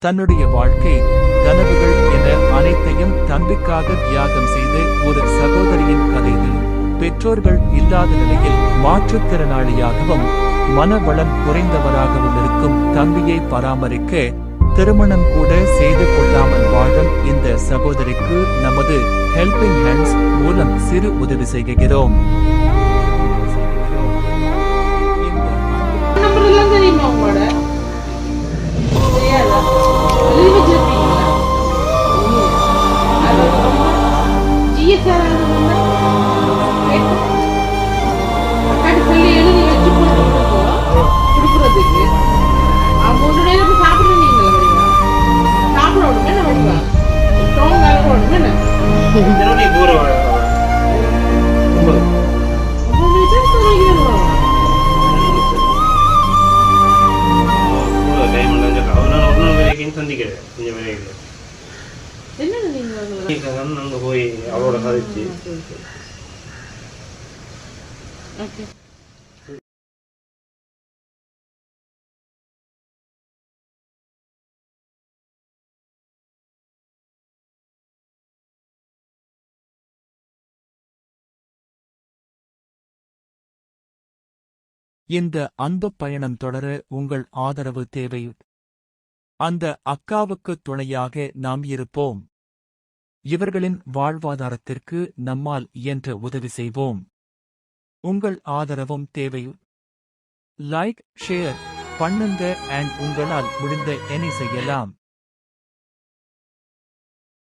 தன்னுடைய வாழ்க்கை, கனவுகள் என அனைத்தையும் தம்பிக்காக தியாகம் செய்த ஒரு சகோதரியின் கதை இது. பெற்றோர்கள் இல்லாத நிலையில் மாற்றுத்திறனாளியாகவும் மனவளம் குறைந்தவராகவும் இருக்கும் தம்பியை பராமரிக்க திருமணம் கூட செய்து கொள்ளாமல் வாழும் இந்த சகோதரிக்கு நமது ஹெல்பிங் ஹேண்ட்ஸ் மூலம் சிறு உதவி செய்கிறோம். அங்க போய் அவரோட கதைச்சு இந்த அன்பு பயணம் தொடர உங்கள் ஆதரவு தேவை. அந்த அக்காவுக்கு துணையாக நாம் இருப்போம். இவர்களின் வாழ்வாதாரத்திற்கு நம்மால் இயன்ற உதவி செய்வோம். உங்கள் ஆதரவும் தேவை. லைக், ஷேர் பண்ணுங்க அண்ட் உங்களால் முடிந்த எனி செய்யலாம்.